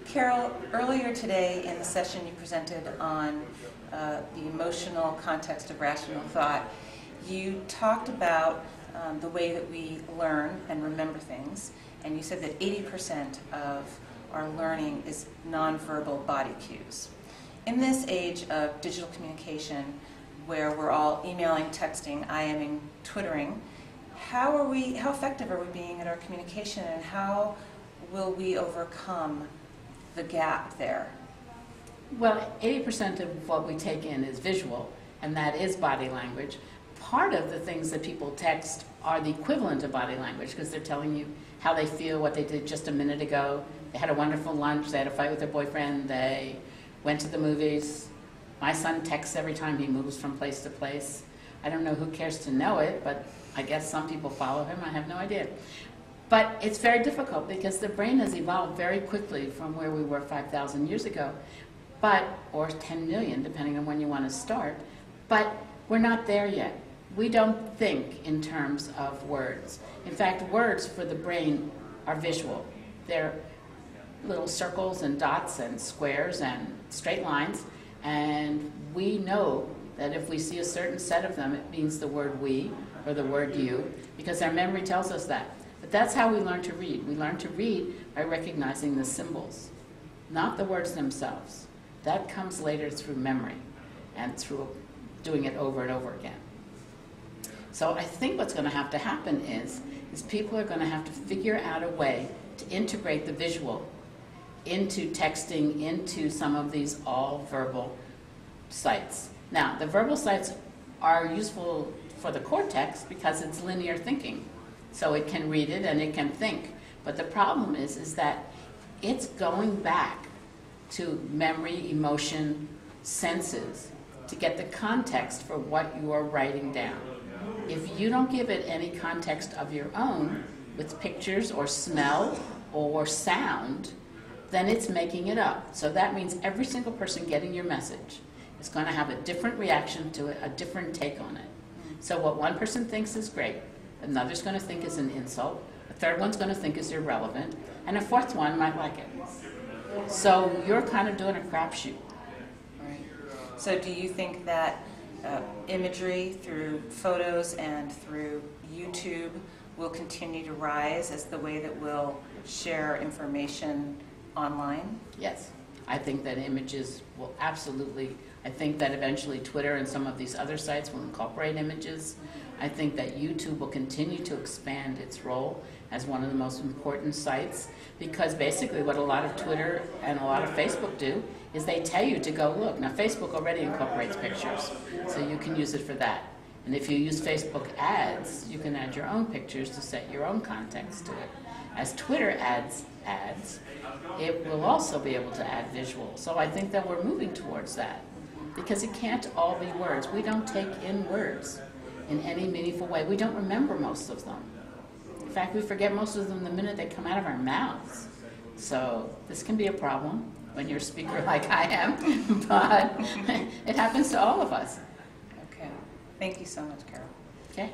Carol, earlier today in the session you presented on the emotional context of rational thought, you talked about the way that we learn and remember things, and you said that 80% of our learning is nonverbal body cues. In this age of digital communication, where we're all emailing, texting, IMing, Twittering, how effective are we being at our communication, and how will we overcome the gap there? Well, 80% of what we take in is visual, and that is body language. Part of the things that people text are the equivalent of body language, because they're telling you how they feel, what they did just a minute ago. They had a wonderful lunch, they had a fight with their boyfriend, they went to the movies. My son texts every time he moves from place to place. I don't know who cares to know it, but I guess some people follow him, I have no idea. But it's very difficult because the brain has evolved very quickly from where we were 5,000 years ago, or 10 million, depending on when you want to start. But we're not there yet. We don't think in terms of words. In fact, words for the brain are visual. They're little circles and dots and squares and straight lines, and we know that if we see a certain set of them, it means the word we or the word you, because our memory tells us that. But that's how we learn to read. We learn to read by recognizing the symbols, not the words themselves. That comes later through memory and through doing it over and over again. So I think what's going to have to happen is people are going to have to figure out a way to integrate the visual into texting, into some of these all-verbal sites. Now, the verbal sites are useful for the cortex because it's linear thinking. So it can read it and it can think. But the problem is that it's going back to memory, emotion, senses to get the context for what you are writing down. If you don't give it any context of your own, with pictures or smell or sound, then it's making it up. So that means every single person getting your message is going to have a different reaction to it, a different take on it. So what one person thinks is great, another's going to think is an insult, a third one's going to think is irrelevant, and a fourth one might like it. So you're kind of doing a crapshoot. Right. So do you think that imagery through photos and through YouTube will continue to rise as the way that we'll share information online? Yes. I think that images will absolutely, I think that eventually Twitter and some of these other sites will incorporate images. I think that YouTube will continue to expand its role as one of the most important sites, because basically what a lot of Twitter and a lot of Facebook do is they tell you to go look. Now Facebook already incorporates pictures, so you can use it for that. And if you use Facebook ads, you can add your own pictures to set your own context to it. As Twitter adds ads, it will also be able to add visual. So I think that we're moving towards that, because it can't all be words. We don't take in words in any meaningful way. We don't remember most of them. In fact, we forget most of them the minute they come out of our mouths. So this can be a problem when you're a speaker like I am, but it happens to all of us. Okay. Thank you so much, Carol. Okay.